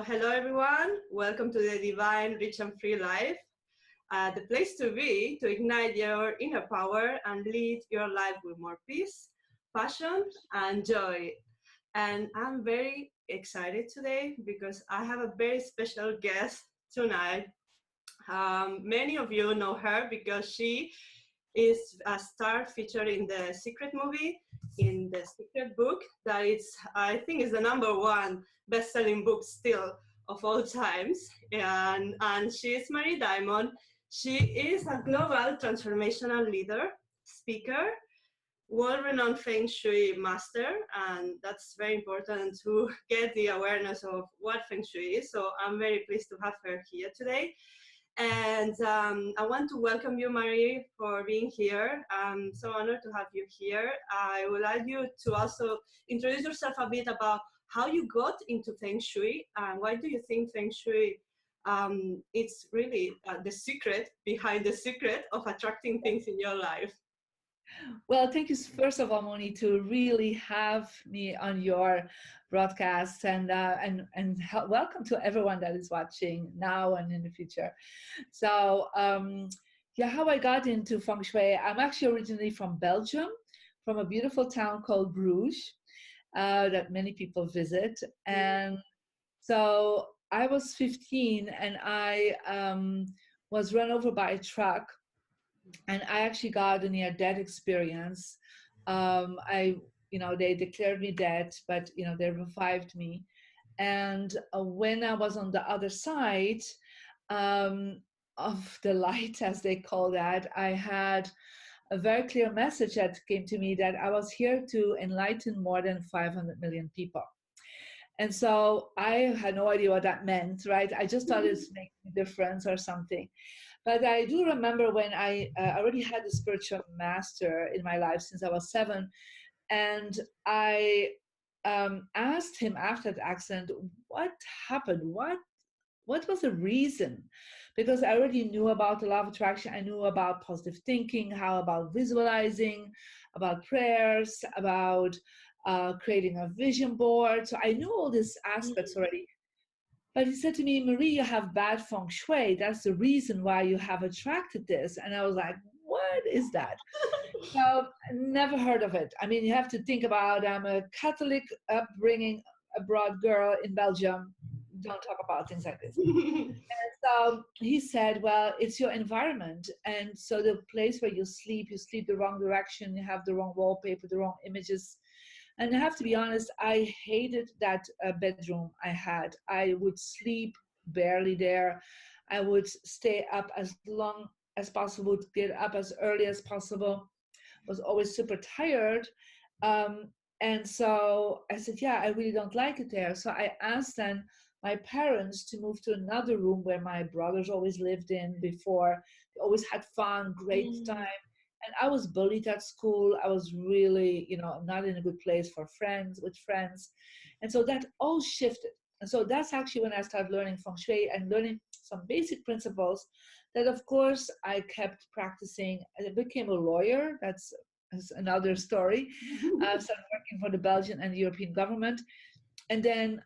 So hello everyone, welcome to the Divine Rich and Free Life, the place to be to ignite your inner power and lead your life with more peace, passion and joy. And I'm very excited today because I have a very special guest tonight. Many of you know her because she is a star featured in the Secret movie, in the Secret book, that is, I think, is the #1 best-selling book still of all times. And she is Marie Diamond. She is a global transformational leader, speaker, world-renowned Feng Shui master, and that's very important to get the awareness of what Feng Shui is. So I'm very pleased to have her here today. And I want to welcome you, Marie, for being here. I'm so honored to have you here. I would like you to also introduce yourself a bit about how you got into Feng Shui and why do you think Feng Shui it's really the secret behind the secret of attracting things in your life. Well, thank you first of all, Moni, to really have me on your broadcast, and welcome to everyone that is watching now and in the future. So, yeah, how I got into Feng Shui. I'm actually originally from Belgium, from a beautiful town called Bruges, that many people visit, and so I was 15, and I was run over by a truck. And I actually got a near-death experience. They declared me dead, but they revived me. And when I was on the other side of the light, as they call that, I had a very clear message that came to me that I was here to enlighten more than 500 million people. And so I had no idea what that meant, right? I just thought it's making a difference or something. But I do remember when I already had a spiritual master in my life since I was 7. And I asked him after the accident, what happened? What was the reason? Because I already knew about the law of attraction. I knew about positive thinking, how about visualizing, about prayers, about creating a vision board. So I knew all these aspects already. But he said to me, Marie, you have bad feng shui. That's the reason why you have attracted this. And I was like, what is that? So I never heard of it. I mean, you have to think about, I'm a Catholic upbringing, abroad girl in Belgium. Don't talk about things like this. And so he said, well, it's your environment. And so the place where you sleep the wrong direction, you have the wrong wallpaper, the wrong images. And I have to be honest, I hated that bedroom I had. I would sleep barely there. I would stay up as long as possible, get up as early as possible. Was always super tired. And so I said, yeah, I really don't like it there. So I asked then my parents to move to another room where my brothers always lived in before. They always had fun, great time. And I was bullied at school. I was really, not in a good place with friends. And so that all shifted. And so that's actually when I started learning Feng Shui and learning some basic principles that, of course, I kept practicing. I became a lawyer. That's another story. I started working for the Belgian and European government. And then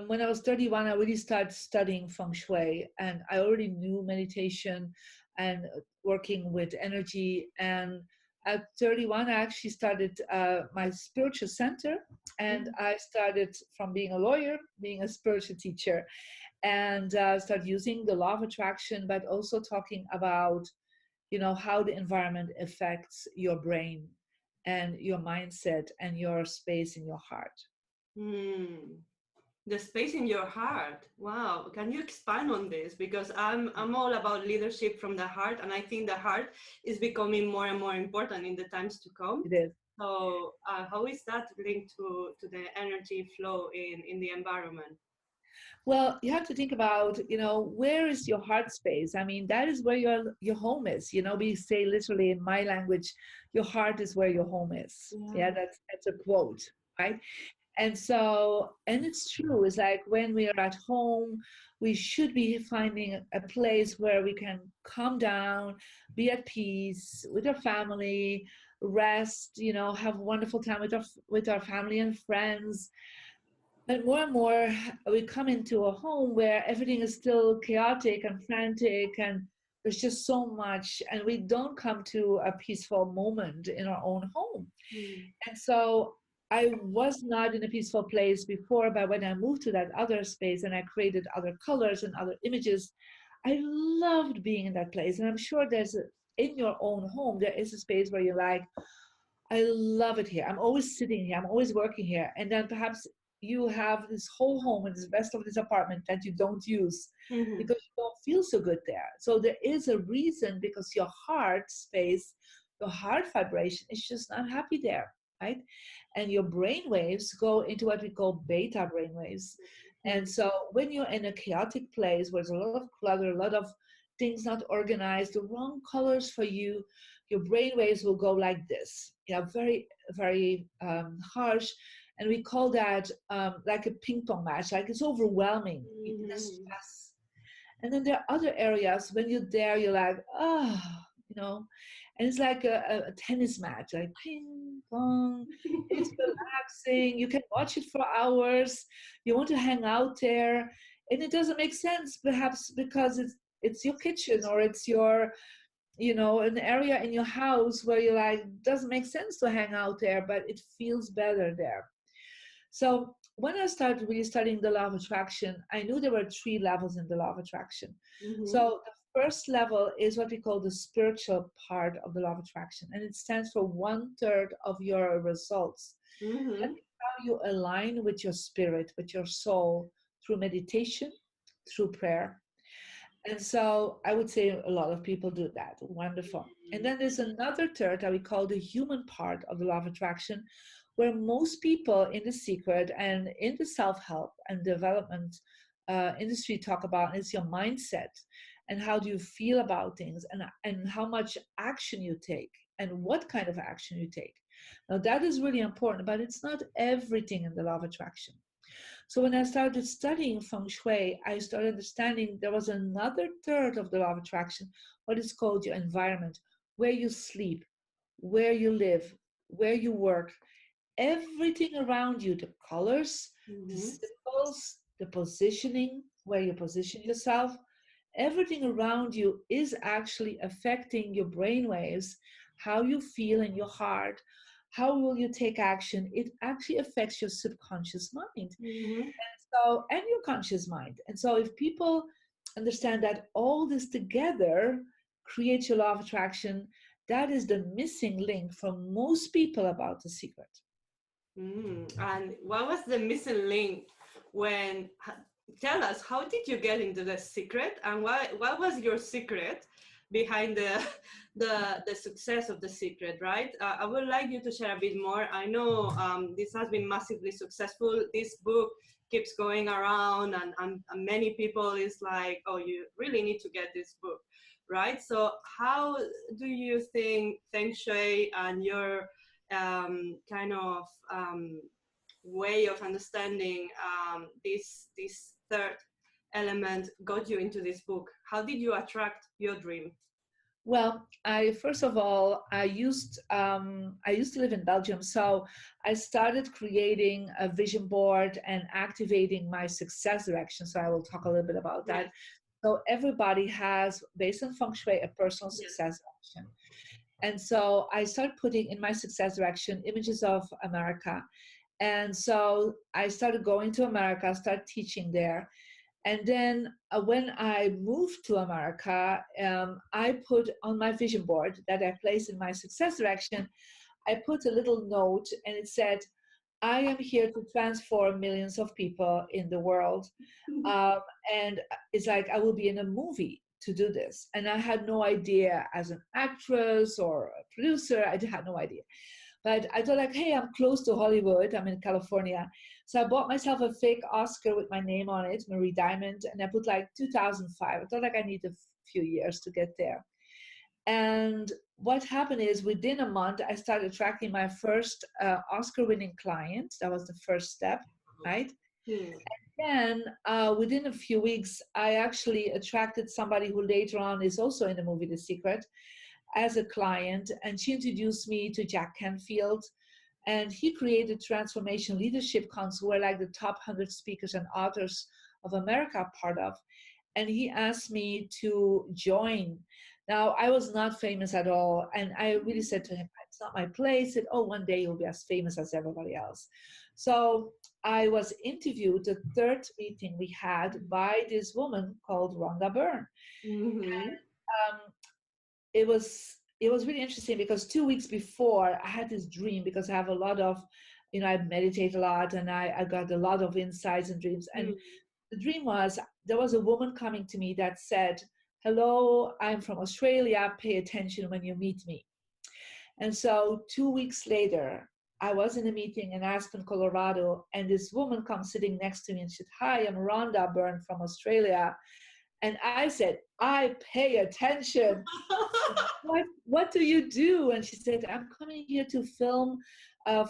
when I was 31, I really started studying Feng Shui. And I already knew meditation and working with energy. And at 31, I actually started my spiritual center. And I started from being a lawyer, being a spiritual teacher, and started using the law of attraction, but also talking about, how the environment affects your brain and your mindset and your space in your heart. The space in your heart. Wow. Can you expand on this? Because I'm all about leadership from the heart, and I think the heart is becoming more and more important in the times to come. It is. So how is that linked to the energy flow in the environment? Well, you have to think about, where is your heart space? I mean, that is where your home is. We say literally in my language, your heart is where your home is. Yeah, that's a quote, right? And so, and it's true, it's like when we are at home, we should be finding a place where we can calm down, be at peace with our family, rest, have a wonderful time with our family and friends. And more, we come into a home where everything is still chaotic and frantic, and there's just so much, and we don't come to a peaceful moment in our own home. Mm. And so I was not in a peaceful place before, but when I moved to that other space and I created other colors and other images, I loved being in that place. And I'm sure in your own home, there is a space where you're like, I love it here. I'm always sitting here. I'm always working here. And then perhaps you have this whole home and the rest of this apartment that you don't use Mm-hmm. because you don't feel so good there. So there is a reason, because your heart space, your heart vibration is just not happy there, right? And your brain waves go into what we call beta brain waves. And so when you're in a chaotic place where there's a lot of clutter, a lot of things not organized, the wrong colors for you, your brain waves will go like this, very, very harsh. And we call that like a ping pong match, like it's overwhelming, the Mm-hmm. stress. And then there are other areas when you're there, you're like, oh, you know, and it's like a tennis match, like ping pong. It's relaxing. You can watch it for hours. You want to hang out there, and it doesn't make sense, perhaps because it's your kitchen, or it's your, an area in your house where you're like, doesn't make sense to hang out there, but it feels better there. So when I started really studying the law of attraction, I knew there were three levels in the law of attraction. Mm-hmm. So the first level is what we call the spiritual part of the law of attraction, and it stands for 1/3 of your results. That Mm-hmm. is how you align with your spirit, with your soul, through meditation, through prayer. And so I would say a lot of people do that. Wonderful. And then there's another third that we call the human part of the law of attraction, where most people in the secret and in the self-help and development industry talk about is your mindset, and how do you feel about things, and how much action you take and what kind of action you take. Now that is really important, but it's not everything in the law of attraction. So when I started studying Feng Shui, I started understanding there was another third of the law of attraction, what is called your environment, where you sleep, where you live, where you work, everything around you, the colors, the Mm-hmm. symbols, the positioning, where you position yourself, everything around you is actually affecting your brain waves, how you feel in your heart, how will you take action. It actually affects your subconscious mind. Mm-hmm. So, and your conscious mind. And so, if people understand that all this together creates your law of attraction, that is the missing link for most people about the secret. Mm. And what was the missing link when? Tell us, how did you get into the secret, and what was your secret behind the the success of the secret? Right. I would like you to share a bit more. I know this has been massively successful. This book keeps going around, and many people is like, oh, you really need to get this book, right? So how do you think Feng Shui and your kind of way of understanding this third element got you into this book? How did you attract your dream? Well, I first of all, I used to live in Belgium, so I started creating a vision board and activating my success direction. So I will talk a little bit about Yes, that. So everybody has, based on feng shui, a personal yes. success direction. And so I started putting in my success direction images of America. And so I started going to America, started teaching there. And then when I moved to America, I put on my vision board that I placed in my success direction, I put a little note, and it said, I am here to transform millions of people in the world. Um, and it's like I will be in a movie to do this. And I had no idea, as an actress or a producer, I had no idea. But I thought, like, hey, I'm close to Hollywood. I'm in California. So I bought myself a fake Oscar with my name on it, Marie Diamond, and I put like 2005. I thought like I need a few years to get there. And what happened is within a month, I started tracking my first Oscar winning client. That was the first step, right? Hmm. Then within a few weeks, I actually attracted somebody who later on is also in the movie, The Secret, as a client, and she introduced me to Jack Canfield. And he created Transformation Leadership Council, where like the top 100 speakers and authors of America are part of. And he asked me to join. Now, I was not famous at all. And I really said to him, it's not my place. He said, oh, one day you'll be as famous as everybody else. So I was interviewed, the third meeting we had, by this woman called Rhonda Byrne. Mm-hmm. Um, it was really interesting because 2 weeks before I had this dream, because I have a lot of, I meditate a lot, and I got a lot of insights and dreams. And the dream was, there was a woman coming to me that said, hello, I'm from Australia, pay attention when you meet me. And so 2 weeks later, I was in a meeting in Aspen, Colorado, and this woman comes sitting next to me and she said, hi, I'm Rhonda Byrne from Australia. And I said, I pay attention. What do you do? And she said, I'm coming here to film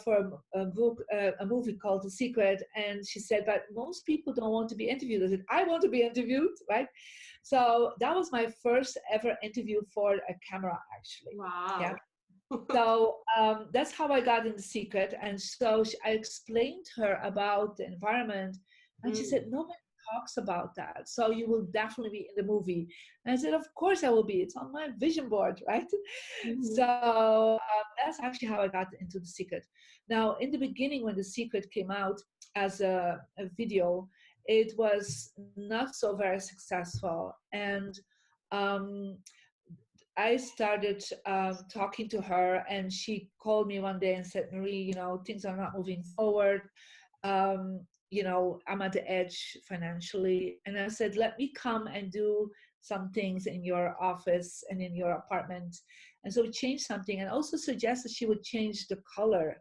for a movie called The Secret. And she said, but most people don't want to be interviewed. I said, I want to be interviewed, right? So that was my first ever interview for a camera, actually. Wow. Yeah. So that's how I got in The Secret. And so I explained to her about the environment. And she said, nobody talks about that. So you will definitely be in the movie. And I said, of course I will be. It's on my vision board, right? So that's actually how I got into The Secret. Now, in the beginning, when The Secret came out as a video, it was not so very successful. And I started talking to her, and she called me one day and said, Marie, things are not moving forward. I'm at the edge financially. And I said, let me come and do some things in your office and in your apartment. And so we changed something, and also suggested she would change the color.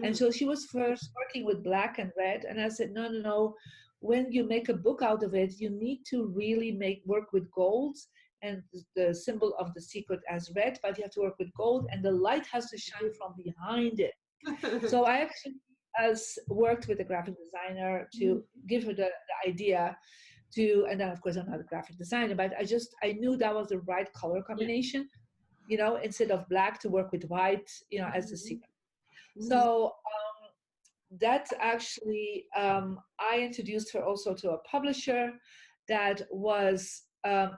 And so she was first working with black and red. And I said, no. When you make a book out of it, you need to really work with gold, and the symbol of The Secret as red, but you have to work with gold, and the light has to shine from behind it. So I actually worked with a graphic designer to give her the idea and then of course I'm not a graphic designer, but I knew that was the right color combination, instead of black, to work with white, as The Secret. So that actually, I introduced her also to a publisher that was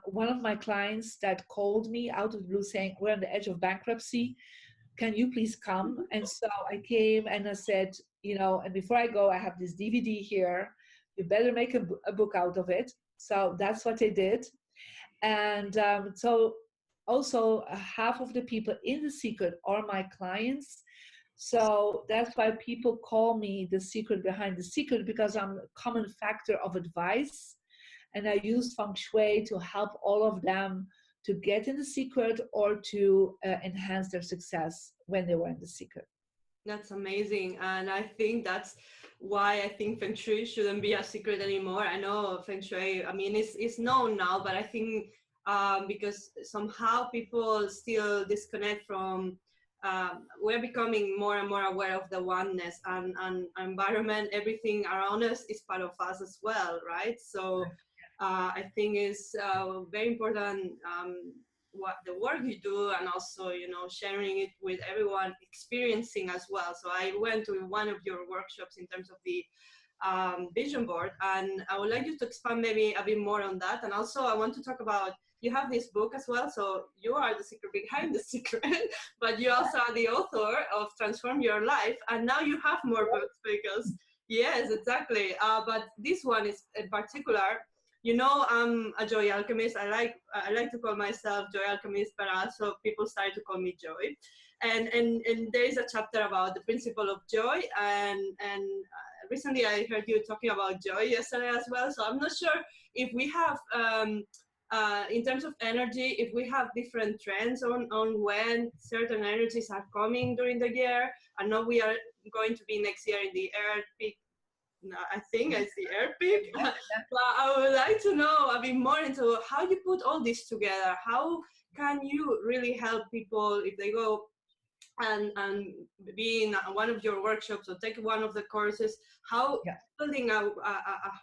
one of my clients that called me out of the blue saying, we're on the edge of bankruptcy. Can you please come? And so I came and I said, and before I go, I have this DVD here. You better make a book out of it. So that's what they did. And so also half of the people in The Secret are my clients. So that's why people call me the secret behind The Secret, because I'm a common factor of advice. And I use Feng Shui to help all of them to get in The Secret or to enhance their success when they were in The Secret. That's amazing. And I think that's why I think Feng Shui shouldn't be a secret anymore. I know Feng Shui, it's known now, but I think because somehow people still disconnect from, we're becoming more and more aware of the oneness and environment, everything around us is part of us as well, right? So I think it's very important what the work you do, and also sharing it with everyone, experiencing as well. So I went to one of your workshops in terms of the vision board, and I would like you to expand maybe a bit more on that. And also I want to talk about, you have this book as well, so you are the secret behind The Secret, but you also are the author of Transform Your Life, and now you have more books because, yes, exactly. But this one is in particular, I'm a joy alchemist. I like to call myself joy alchemist, but also people started to call me Joy. And there is a chapter about the principle of joy, and recently I heard you talking about joy yesterday as well. So I'm not sure if we have in terms of energy, if we have different trends on when certain energies are coming during the year. I know we are going to be next year in the air peak. I think it's the air peak. But I would like to know a bit more into how you put all this together. How can you really help people if they go and be in one of your workshops or take one of the courses? How building a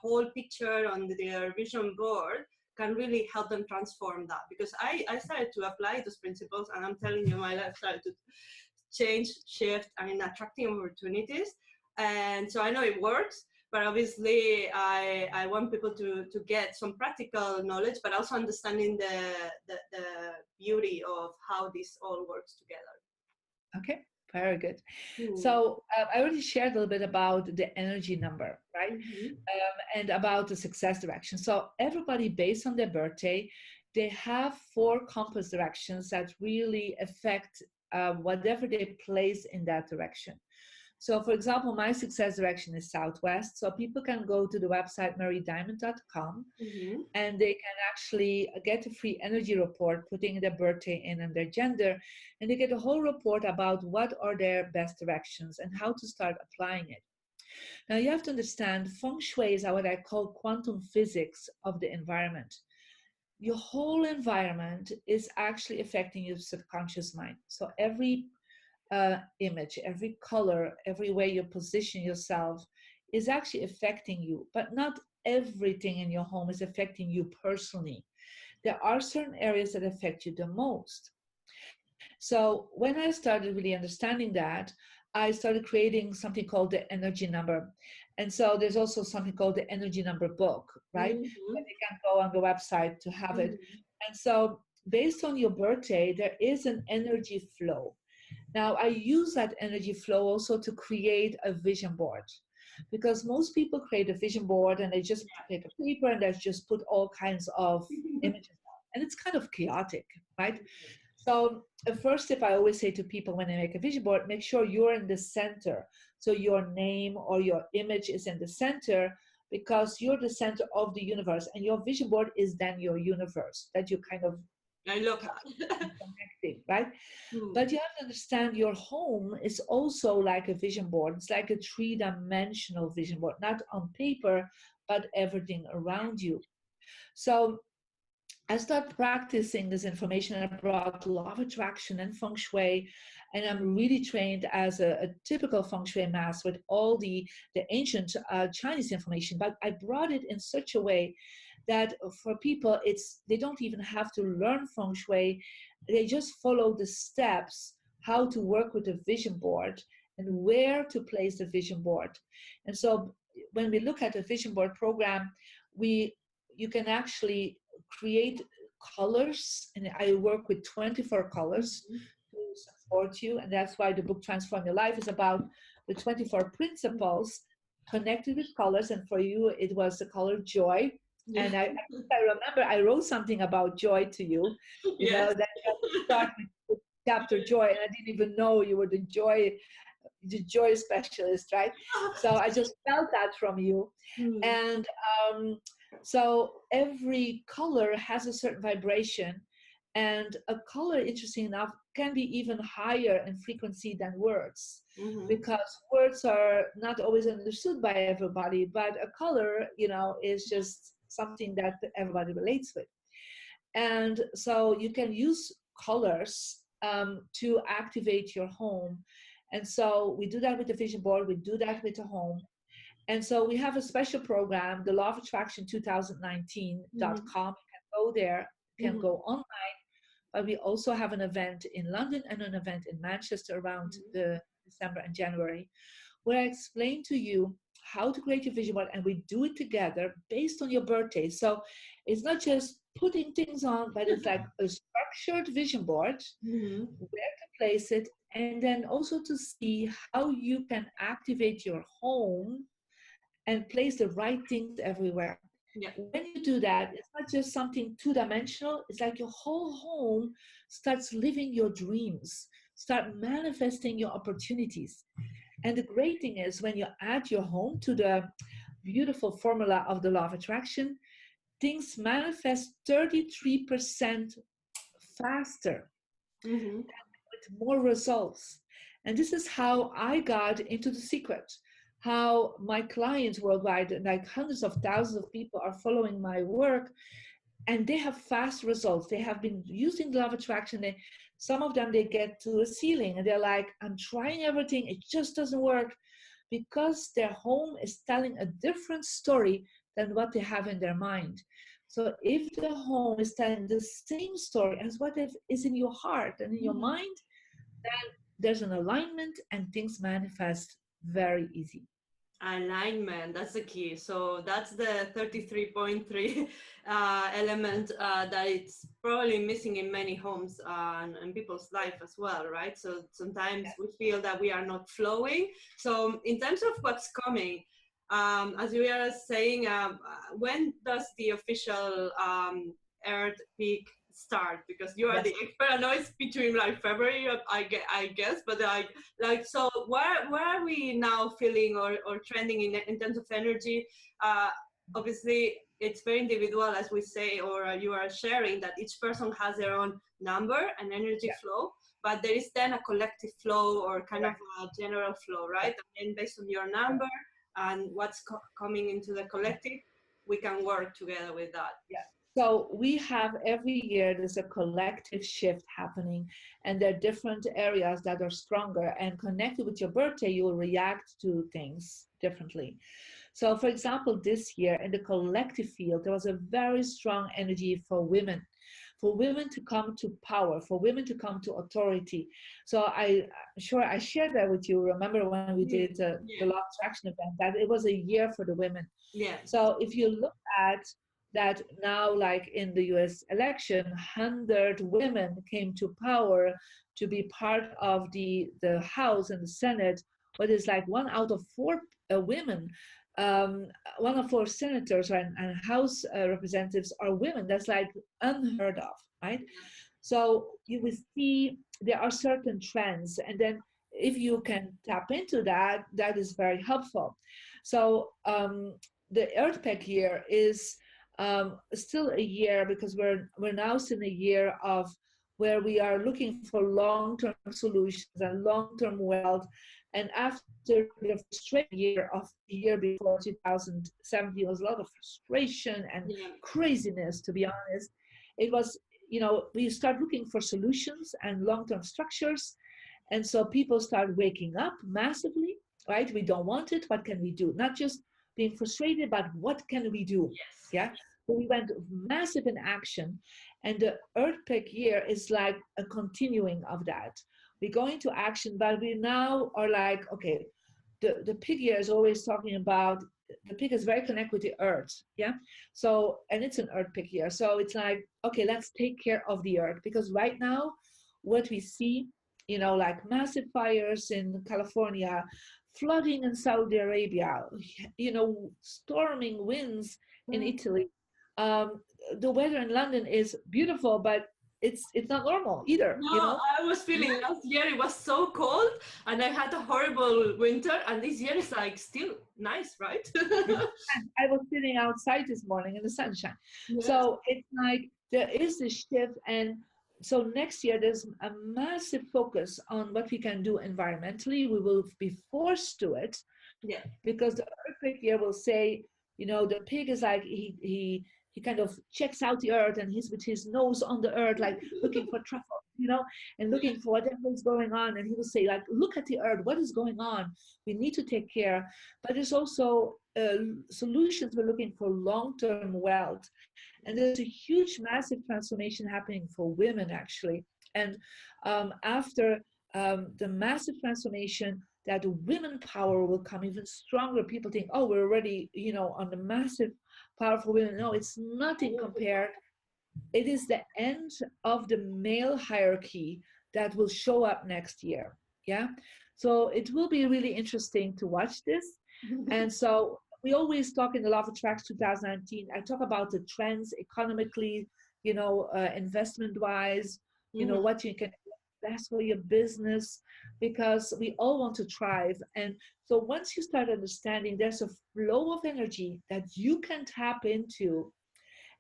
whole picture on their vision board can really help them transform that? Because I started to apply those principles, and I'm telling you, my life started to change, shift, and in attracting opportunities. And so I know it works, but obviously I want people to get some practical knowledge, but also understanding the beauty of how this all works together. Okay, very good. Mm. So I already shared a little bit about the energy number, right? Mm-hmm. And about the success direction. So everybody, based on their birthday, they have 4 compass directions that really affect whatever they place in that direction. So for example, my success direction is Southwest. So people can go to the website marydiamond.com, Mm-hmm. and they can actually get a free energy report, putting their birthday in and their gender, and they get a whole report about what are their best directions and how to start applying it. Now you have to understand, Feng Shui is what I call quantum physics of the environment. Your whole environment is actually affecting your subconscious mind. So every image, every color, every way you position yourself is actually affecting you, but not everything in your home is affecting you personally. There are certain areas that affect you the most. So when I started really understanding that, I started creating something called the energy number. And so there's also something called the energy number book, right? Mm-hmm. That you can go on the website to have it. And so based on your birthday, there is an energy flow. Now, I use that energy flow also to create a vision board, because most people create a vision board and they just take a paper and they just put all kinds of images on. And it's kind of chaotic, right? So the first tip I always say to people when they make a vision board, make sure you're in the center. So your name or your image is in the center, because you're the center of the universe, and your vision board is then your universe that you kind of I look at. connecting, right? Mm. But you have to understand your home is also like a vision board. It's like a 3-dimensional vision board, not on paper, but everything around you. So I started practicing this information. I brought law of attraction and Feng Shui, and I'm really trained as a typical Feng Shui master with all the ancient Chinese information. But I brought it in such a way that for people, they don't even have to learn Feng Shui. They just follow the steps how to work with the vision board and where to place the vision board. And so when we look at the vision board program, you can actually create colors, and I work with 24 colors to support you. And that's why the book Transform Your Life is about the 24 principles connected with colors. And for you, it was the color joy. Yeah. And I remember I wrote something about joy to you, you know, that you have to start with chapter joy, and I didn't even know you were the joy specialist, right? So I just felt that from you. And so every color has a certain vibration, and a color, interesting enough, can be even higher in frequency than words, because words are not always understood by everybody, but a color, you know, is just something that everybody relates with. And so you can use colors to activate your home. And so we do that with the vision board, we do that with the home. And so we have a special program, the Law of Attraction 2019.com. You can go there, you can go online, but we also have an event in London and an event in Manchester around the December and January, where I explain to you how to create your vision board, and we do it together based on your birthday. So it's not just putting things on, but it's like a structured vision board, where to place it, and then also to see how you can activate your home and place the right things everywhere. Yeah. When you do that, it's not just something 2-dimensional, it's like your whole home starts living your dreams, start manifesting your opportunities. And the great thing is, when you add your home to the beautiful formula of the law of attraction, things manifest 33% faster, with more results. And this is how I got into the secret, how my clients worldwide, like hundreds of thousands of people, are following my work, and they have fast results. They have been using the law of attraction. Some of them, they get to a ceiling and they're like, I'm trying everything, it just doesn't work, because their home is telling a different story than what they have in their mind. So if the home is telling the same story as what is in your heart and in your mind, then there's an alignment and things manifest very easy. Alignment, that's the key. So that's the 33.3 element that it's probably missing in many homes and people's life as well, right? So sometimes we feel that we are not flowing. So in terms of what's coming, as we are saying, when does the official Earth peak start? Because you are the expert. I know it's between like February, I guess, but like so where are we now feeling or trending in terms of energy? Obviously it's very individual, as we say, or you are sharing that each person has their own number and energy flow, but there is then a collective flow or kind of a general flow, right? And then based on your number and what's coming into the collective, we can work together with that. So we have every year there's a collective shift happening, and there are different areas that are stronger, and connected with your birthday you will react to things differently. So for example, this year in the collective field there was a very strong energy for women to come to power, for women to come to authority. So I'm sure I shared that with you. Remember when we did the Law of Attraction event, that it was a year for the women. So if you look at that now, like in the US election, 100 women came to power to be part of the House and the Senate, but it's like 1 out of 4 women. One of 4 senators and House representatives are women. That's like unheard of, right? So you will see there are certain trends, and then if you can tap into that, that is very helpful. So the Earth Pack year is still a year, because we're now still in a year of where we are looking for long-term solutions and long-term wealth. And after the frustrating year of the year before 2017 was a lot of frustration and craziness, to be honest. It was, we start looking for solutions and long-term structures. And so people start waking up massively, right? We don't want it. What can we do? Not just being frustrated, but what can we do? Yeah. So we went massive in action, and the Earth Pack year is like a continuing of that. We go into action, but we now are like, okay, the pig year is always talking about, the pig is very connected with the earth. Yeah. So, and it's an Earth Pack year. So it's like, okay, let's take care of the earth, because right now what we see, like massive fires in California, flooding in Saudi Arabia, storming winds in Italy. The weather in London is beautiful, but it's not normal either. No, I was feeling last year it was so cold, and I had a horrible winter, and this year is like still nice, right? I was sitting outside this morning in the sunshine. So it's like there is this shift, and so next year there's a massive focus on what we can do environmentally. We will be forced to it, because the Earth Pack year will say, the pig is like he kind of checks out the earth, and he's with his nose on the earth, like looking for truffle, and looking for whatever is going on. And he will say, like, look at the earth, what is going on? We need to take care. But there's also solutions. We're looking for long-term wealth. And there's a huge, massive transformation happening for women, actually. And after the massive transformation, that women power will come even stronger. People think, oh, we're already, on the massive powerful women. No, it's nothing compared. It is the end of the male hierarchy that will show up next year. Yeah. So it will be really interesting to watch this. And so we always talk in the Law of Attraction 2019, I talk about the trends economically, investment wise, what you can invest for your business, because we all want to thrive. And so once you start understanding there's a flow of energy that you can tap into,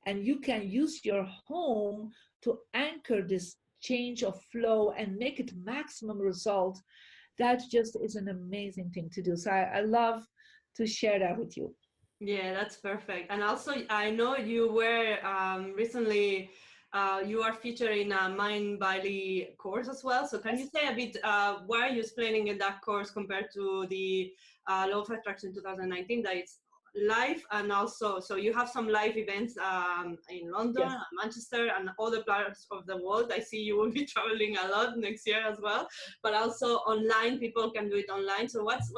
and you can use your home to anchor this change of flow and make it maximum result, that just is an amazing thing to do. So I love to share that with you. Yeah, that's perfect. And also, I know you were recently, you are featured in a Mind Body course as well. So can you say a bit, what are you explaining in that course compared to the Law of Attraction 2019, that it's live and also, so you have some live events in London Yes. and Manchester and other parts of the world. I see you will be traveling a lot next year as well, but also online, people can do it online. So what's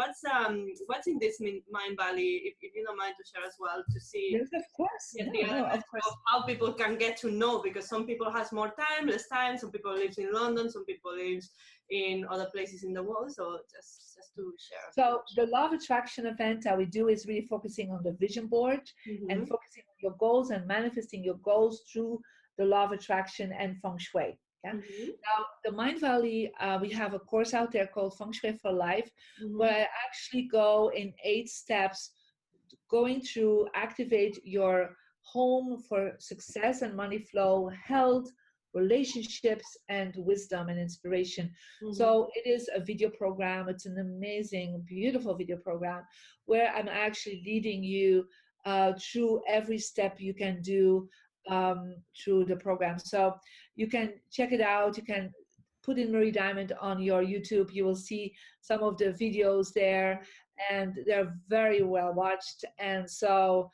in this Mind Valley, if you don't mind to share as well, to see Yes, of course. get the No, no, of elements of course. how people can get to know, because some people has more time, less time, some people lives in London, some people lives in other places in the world. So just to share. So the law of attraction event that we do is really focusing on the vision board and Mm-hmm. focusing on your goals and manifesting your goals through the law of attraction and Feng Shui. Yeah. Mm-hmm. Now, the Mind Valley, we have a course out there called Feng Shui for Life, where I actually go in 8 steps, going through activate your home for success and money flow, health, relationships, and wisdom and inspiration. Mm-hmm. So it is a video program. It's an amazing, beautiful video program where I'm actually leading you through every step you can do through the program. So you can check it out. You can put in Marie Diamond on your YouTube. You will see some of the videos there, and they're very well watched. And so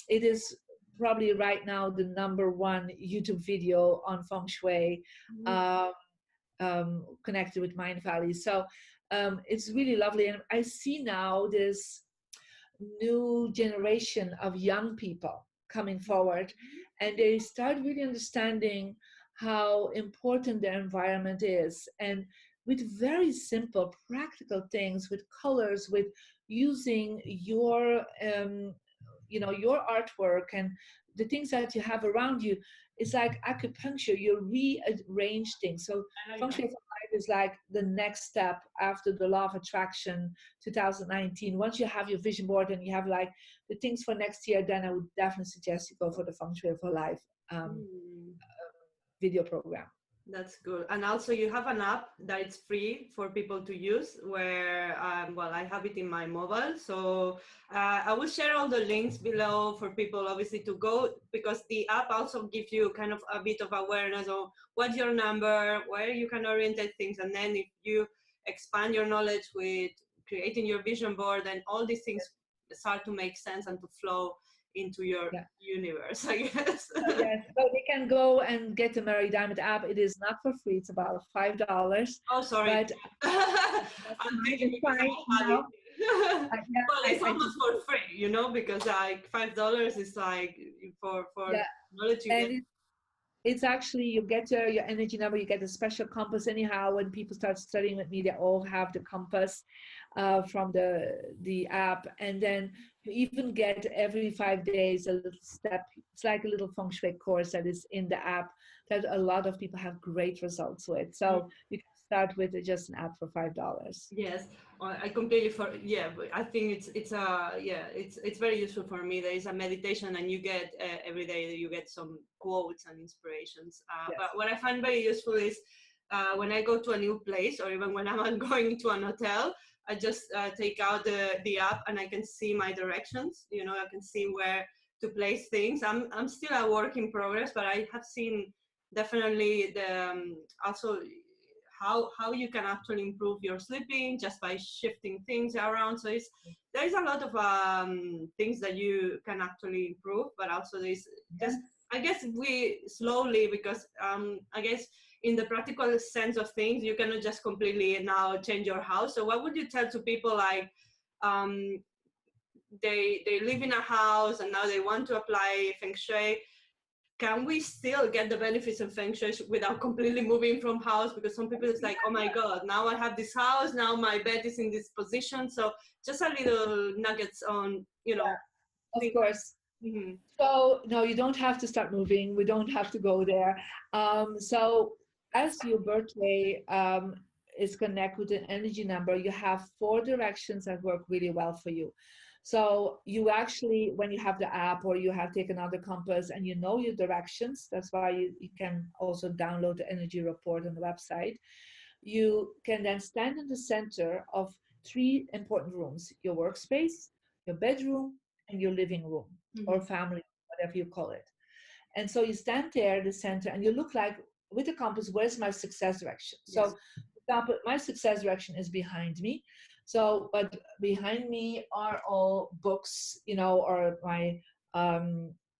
it is probably right now the #1 YouTube video on Feng Shui um, connected with Mind Valley. So it's really lovely. And I see now this new generation of young people coming forward, and they start really understanding how important their environment is, and with very simple practical things, with colors, with using your your artwork and the things that you have around you. It's like acupuncture. You rearrange things. So I like Feng that. Shui for Life is like the next step after the law of attraction 2019. Once you have your vision board and you have like the things for next year, then I would definitely suggest you go for the Feng Shui for Life Mm. video program. That's good. And also you have an app that it's free for people to use where, well, I have it in my mobile. So I will share all the links below for people obviously to go, because the app also gives you kind of a bit of awareness of what's your number, where you can orientate things. And then if you expand your knowledge with creating your vision board, and all these things start to make sense and to flow into your Yeah. universe, I guess. Yes, so they can go and get the Mary Diamond app. It is not for free. It's about $5, Oh, sorry. but that's I'm fine. thinking It's because fine. I had it. Yeah, Well, it's I almost just for free, because like $5 is like for yeah, knowledge you get. and it's actually you get your energy number. You get a special compass. Anyhow, when people start studying with me, they all have the compass from the app, and then you even get every 5 days a little step. It's like a little feng shui course that is in the app that a lot of people have great results with. So you can start with just an app for $5. Yes, I completely yeah, but I think it's very useful for me. There is a meditation, and you get every day you get some quotes and inspirations. But Yes. what I find very useful is when I go to a new place, or even when I'm going to an hotel, I just take out the app and I can see my directions. I can see where to place things. I'm still a work in progress, but I have seen definitely the also how you can actually improve your sleeping just by shifting things around. So there's a lot of things that you can actually improve, but also there's just, Yes. I guess, we slowly, because I guess in the practical sense of things, you cannot just completely now change your house. So what would you tell to people like um, they live in a house and now they want to apply feng shui? Can we still get the benefits of feng shui without completely moving from house? Because some people it's like, oh my god, now I have this house, now my bed is in this position. So just a little nuggets on Of things. course. Mm-hmm. So no, you don't have to start moving. We don't have to go there. So as your birthday is connected with an energy number, you have 4 directions that work really well for you. So you actually, when you have the app or you have taken out the compass and you know your directions, that's why you can also download the energy report on the website. You can then stand in the center of 3 important rooms: your workspace, your bedroom, and your living room or Mm-hmm. family, whatever you call it. And so you stand there in the center and you look like, with the compass, where's my success direction? So, Yes. for example, my success direction is behind me. So, but behind me are all books, you know, or my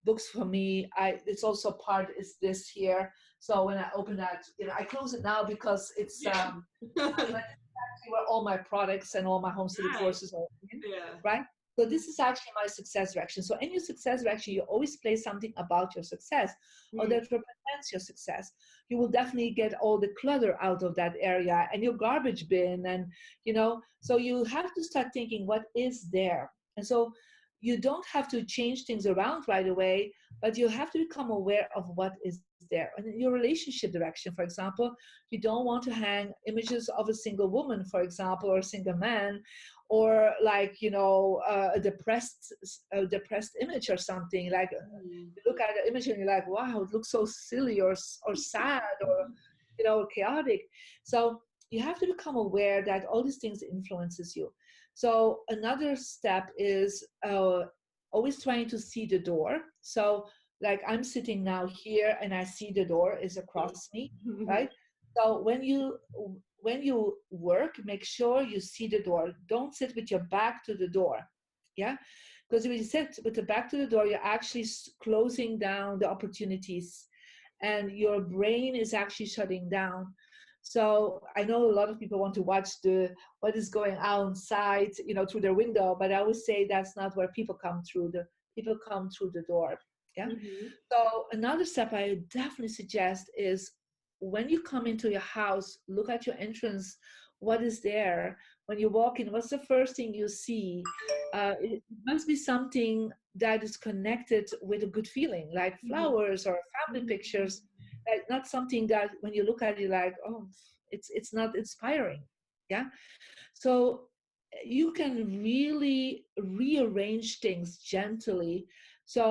books for me. It's also part is this here. So when I open that, you know, I close it now because it's Yeah. but actually where all my products and all my home study Nice. courses are in, Yeah. right? So this is actually my success direction. So in your success direction, you always place something about your success or Mm. that represents your success. You will definitely get all the clutter out of that area and your garbage bin, and you know, so you have to start thinking what is there. And so you don't have to change things around right away, but you have to become aware of what is there. And in your relationship direction, for example, you don't want to hang images of a single woman, for example, or a single man, or like, you know, a depressed image or something. Like Mm. you look at the image and you're like, wow, it looks so silly or sad or, you know, chaotic. So you have to become aware that all these things influences you. So another step is always trying to see the door. So like I'm sitting now here and I see the door is across me, right? So when you work, make sure you see the door. Don't sit with your back to the door. Yeah, because when you sit with the back to the door, you're actually closing down the opportunities and your brain is actually shutting down. So I know a lot of people want to watch the what is going outside, you know, through their window, but I always say that's not where people come through. The people come through the door. Yeah. Mhm. So another step I definitely suggest is when you come into your house, look at your entrance. What is there? When you walk in, what's the first thing you see? It must be something that is connected with a good feeling, like Mhm. flowers or family Mhm. pictures. Like not something that when you look at it, like, oh, it's not inspiring. Yeah. So you can really rearrange things gently. So,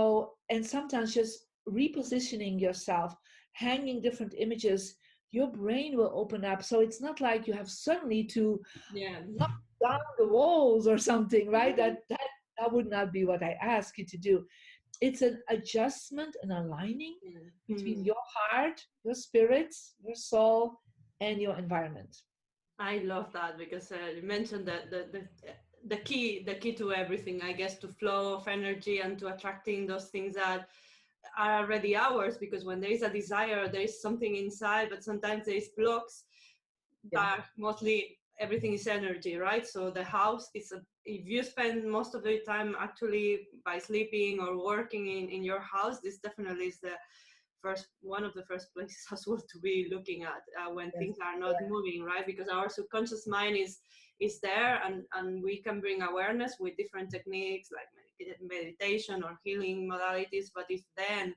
and sometimes just repositioning yourself, hanging different images, your brain will open up. So it's not like you have suddenly to Yeah. knock down the walls or something, right? That would not be what I ask you to do. It's an adjustment, an aligning between Mm. your heart, your spirit, your soul, and your environment. I love that because you mentioned that the key to everything, I guess, to flow of energy and to attracting those things that are already ours. Because when there is a desire, there is something inside, but sometimes there is blocks. Yeah. But mostly everything is energy, right? So the house is if you spend most of your time actually by sleeping or working in your house, this definitely is the first one of the first places as well to be looking at when Yes. things are not moving, right? Because our subconscious mind is there, and we can bring awareness with different techniques like meditation or healing modalities. But if then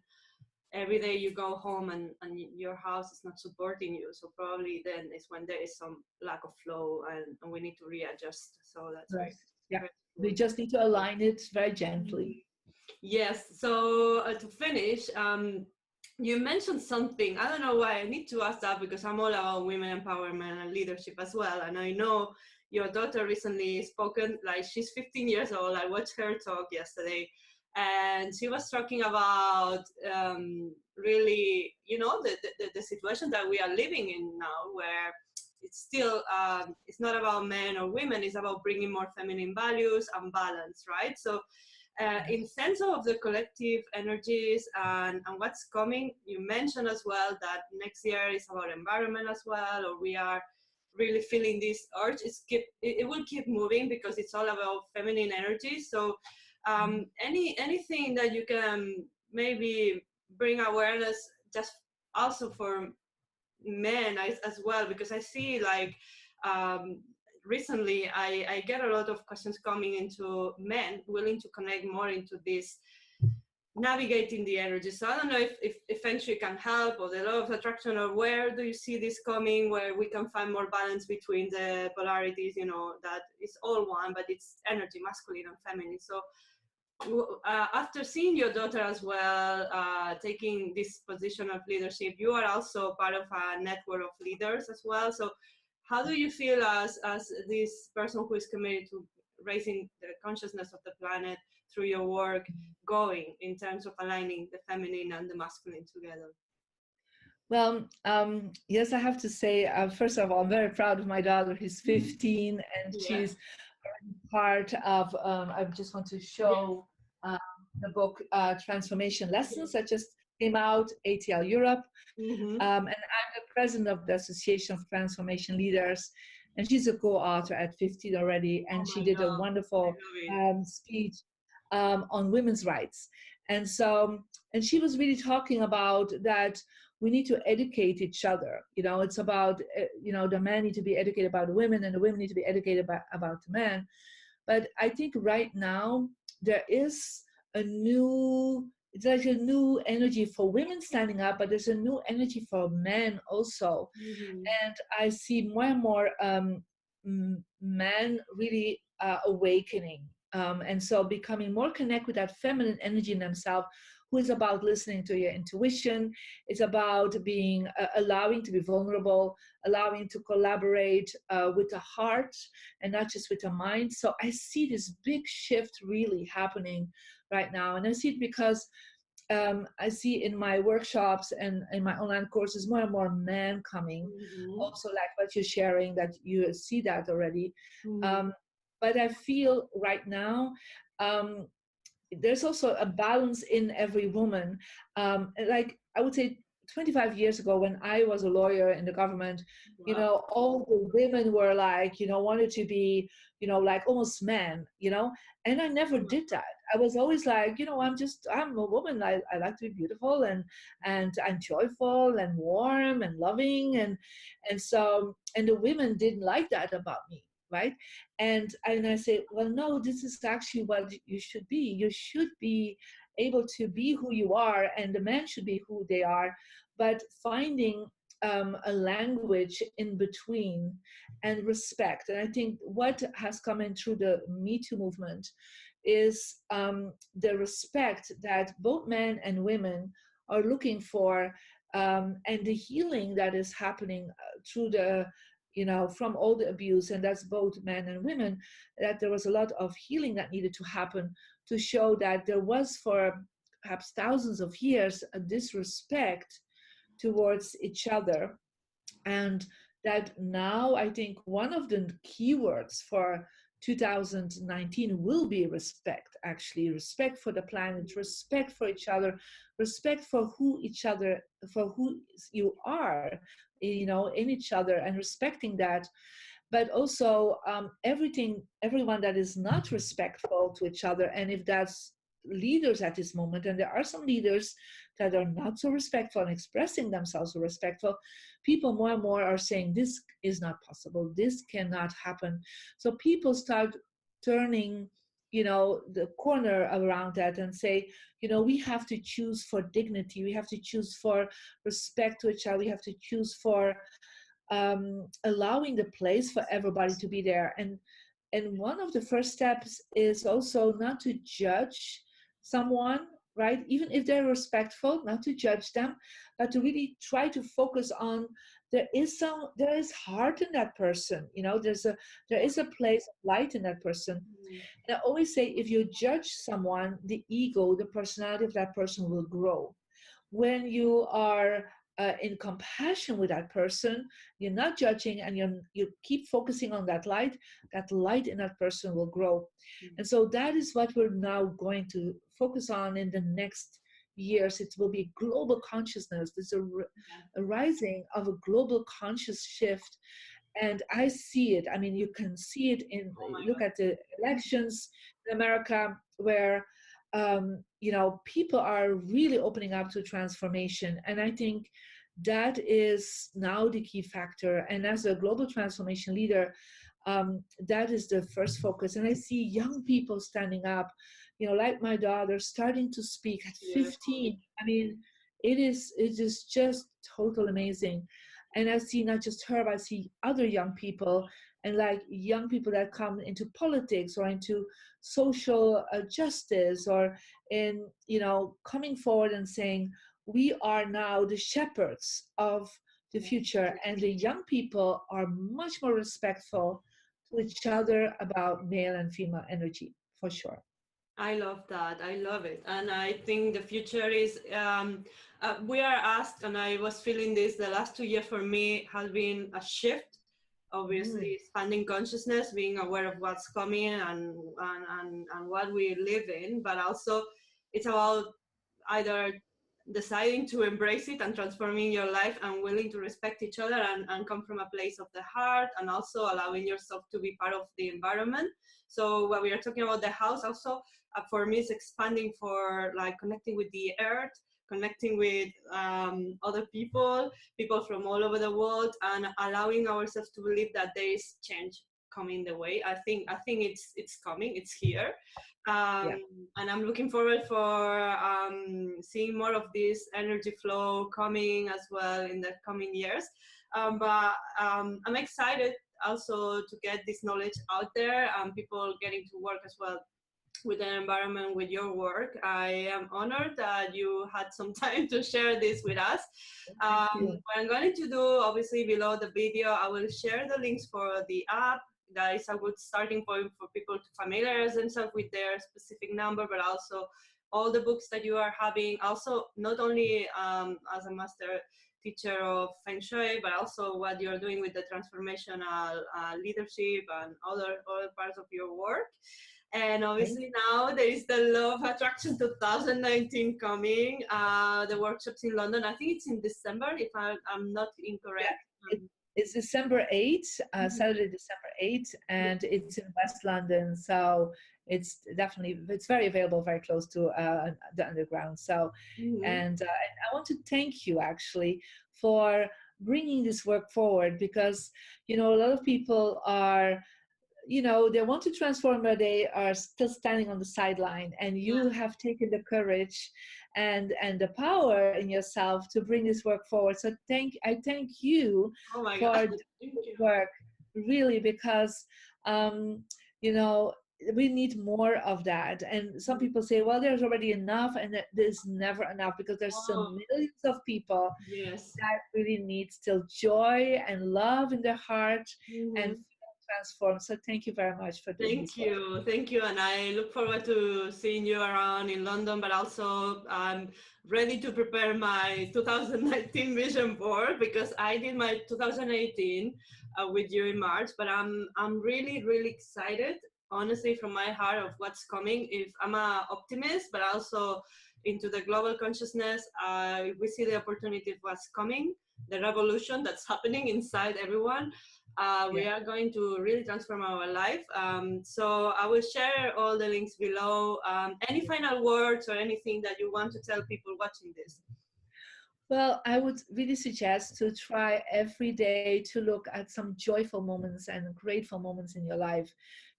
every day you go home and your house is not supporting you, so probably then is when there is some lack of flow, and we need to readjust. So that's very, Right. Yeah. very We cool. just need to align it very gently. Yes. So to finish, you mentioned something. I don't know why I need to ask that because I'm all about women empowerment and leadership as well. And I know your daughter recently spoken, like she's 15 years old. I watched her talk yesterday, and she was talking about really, the situation that we are living in now, where it's still it's not about men or women. It's about bringing more feminine values and balance, right? So in sense of the collective energies and what's coming, you mentioned as well that next year is about environment as well, or we are really feeling this urge. It will keep moving because it's all about feminine energy. So anything that you can maybe bring awareness just also for men as well, because I see like um, recently I get a lot of questions coming into men willing to connect more into this navigating the energy. So I don't know if Feng Shui can help, or the law of attraction, or where do you see this coming, where we can find more balance between the polarities, that is all one, but it's energy, masculine and feminine. So after seeing your daughter as well taking this position of leadership, you are also part of a network of leaders as well. So how do you feel as this person who is committed to raising the consciousness of the planet through your work going in terms of aligning the feminine and the masculine together? Well, yes, I have to say, first of all, I'm very proud of my daughter. She's 15 and Yeah. she's part of, I just want to Yes. show the book Transformation Lessons that just came out, ATL Europe. Mm-hmm. And I'm the president of the Association of Transformation Leaders. And she's a co-author at 15 already. Oh And she my did a God. I wonderful love it. speech on women's rights. And so, and she was really talking about that we need to educate each other. You know, it's about, the men need to be educated about the women and the women need to be educated about the men. But I think right now there is a new, it's like a new energy for women standing up, but there's a new energy for men also. Mm-hmm. And I see more and more men really awakening, and so becoming more connected with that feminine energy in themselves, who is about listening to your intuition. It's about being allowing to be vulnerable, allowing to collaborate with the heart and not just with the mind. So I see this big shift really happening right now, and I see it because I see in my workshops and in my online courses more and more men coming. Mm-hmm. Also, like what you're sharing, that you see that already. Mm-hmm. Um, but I feel right now um, there's also a balance in every woman. Like I would say 25 years ago, when I was a lawyer in the government, Wow. all the women were like, wanted to be, like almost men, and I never Oh my did that. I was always like, I'm a woman. I like to be beautiful and I'm joyful and warm and loving. And so, and the women didn't like that about me. Right. And I say, well, no, this is actually what you should be. You should be able to be who you are, and the men should be who they are, but finding a language in between and respect. And I think what has come in through the Me Too movement is the respect that both men and women are looking for, and the healing that is happening through the from all the abuse, and that's both men and women, that there was a lot of healing that needed to happen to show that there was for perhaps thousands of years a disrespect towards each other. And that now I think one of the keywords for 2019 will be respect. Actually, respect for the planet, respect for each other, respect for who each other, for who you are, in each other, and respecting that. But also everyone that is not respectful to each other, and if that's leaders at this moment, and there are some leaders that are not so respectful and expressing themselves so respectful, people more and more are saying this is not possible, this cannot happen. So people start turning the corner around that and say, we have to choose for dignity, we have to choose for respect to each other, we have to choose for allowing the place for everybody to be there. And one of the first steps is also not to judge someone, right? Even if they're respectful, not to judge them, but to really try to focus on there is heart in that person. There is a place of light in that person. Mm-hmm. And I always say, if you judge someone, the ego, the personality of that person will grow. When you are in compassion with that person, you're not judging, and you keep focusing on that light in that person will grow. And so that is what we're now going to focus on in the next years. It will be global consciousness. There's a rising of a global conscious shift, and I see it. I mean, you can see it in, Oh my look at the elections in America, where people are really opening up to transformation. And I think that is now the key factor. And as a global transformation leader, that is the first focus. And I see young people standing up, like my daughter, starting to speak at God. 15. I mean, it is just total amazing. And I see not just her, but I see other young people, and like young people that come into politics or into social justice, or in coming forward and saying, we are now the shepherds of the Yeah. future. And the young people are much more respectful to each other about male and female energy, for sure. I love that. I love it. And I think the future is, we are asked, and I was feeling this the last 2 years for me has been a shift. Mm, Obviously, expanding consciousness, being aware of what's coming and what we live in, but also it's about either deciding to embrace it and transforming your life and willing to respect each other and come from a place of the heart and also allowing yourself to be part of the environment. So what we are talking about the house also, for me is expanding for like connecting with the earth, connecting with other people from all over the world, and allowing ourselves to believe that there is change coming the way. I think it's coming, it's here. yeah. And I'm looking forward for seeing more of this energy flow coming as well in the coming years. But I'm excited also to get this knowledge out there and people getting to work as well with an environment with your work. I am honored that you had some time to share this with us. Thank you. What I'm going to do, obviously below the video, I will share the links for the app. That is a good starting point for people to familiarize themselves with their specific number, but also all the books that you are having. Also, not only as a master teacher of Feng Shui, but also what you're doing with the transformational leadership and other parts of your work. And Thank obviously now there is the Love Attraction 2019 coming, the workshops in London. I think it's in December, if I'm not Yeah, incorrect. it, it's December 8th, Mhm. Saturday, December 8th, and it's in West London. So it's very available, very close to the underground. So, Mhm. and I want to thank you actually for bringing this work forward because, a lot of people are, they want to transform, but they are still standing on the sideline, and you Yeah. have taken the courage and the power in yourself to bring this work forward. So I thank you Oh my God. for Thank doing you. the work, really, because um you know we need more of that. And some Mhm. people say, well, there's already enough, and that there's never enough, because there's still Oh, millions of people yes. that really need still joy and love in their heart and Mhm. feel transformed. So thank you very much for doing Thank this work. you. Thank you. And I look forward to seeing you around in London, but also I'm ready to prepare my 2019 vision board because I did my 2018 with you in March, but I'm really, really excited, honestly, from my heart of what's coming. If I'm a optimist, but also into the global consciousness, we see the opportunity of what's coming, the revolution that's happening inside everyone. We Yeah. are going to really transform our life. So I will share all the links below. Any final words or anything that you want to tell people watching this? Well, I would really suggest to try every day to look at some joyful moments and grateful moments in your life.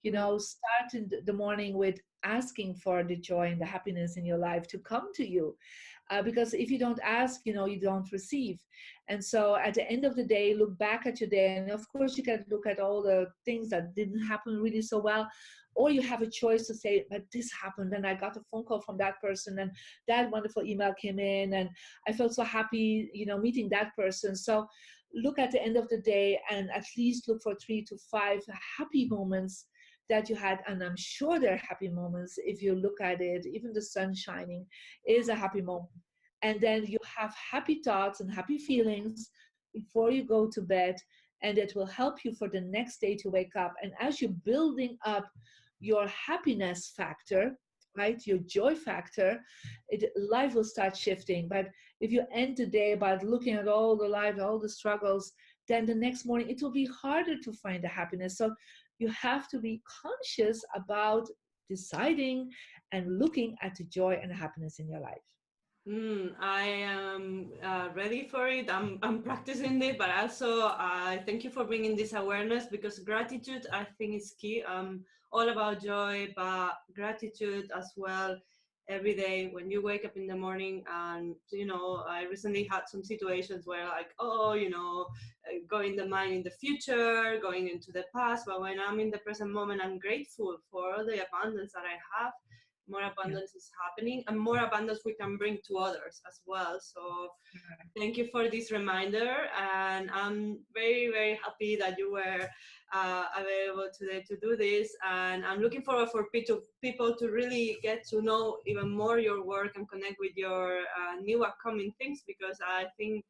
Mm. Start in the morning with asking for the joy and the happiness in your life to come to you. Because if you don't ask, you don't receive. And so at the end of the day, look back at your day. And of course, you can look at all the things that didn't happen really so well. Or you have a choice to say, but this happened, and I got a phone call from that person, and that wonderful email came in, and I felt so happy, meeting that person. So look at the end of the day and at least look for 3 to 5 happy moments that you had. And I'm sure they're happy moments. If you look at it, even the sun shining is a happy moment. And then you have happy thoughts and happy feelings before you go to bed. And it will help you for the next day to wake up. And as you're building up your happiness factor, right, your joy factor, life will start shifting. But if you end the day by looking at all the life, all the struggles, then the next morning it will be harder to find the happiness. So you have to be conscious about deciding and looking at the joy and happiness in your life. I am ready for it. I'm practicing it, but also thank you for bringing this awareness because gratitude, I think, is key. All about joy, but gratitude as well. Every day when you wake up in the morning, and I recently had some situations where, like, going the mind in the future, going into the past. But when I'm in the present moment, I'm grateful for all the abundance that I have more abundance is happening, and more abundance we can bring to others as well. So thank you for this reminder, and I'm very, very happy that you were available today to do this, and I'm looking forward for people to really get to know even more your work and connect with your new upcoming things, because I think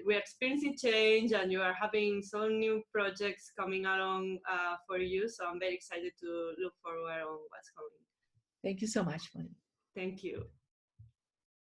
we're experiencing change and you are having some new projects coming along for you, so I'm very excited to look forward on what's coming. Thank you so much, Moni. Thank you.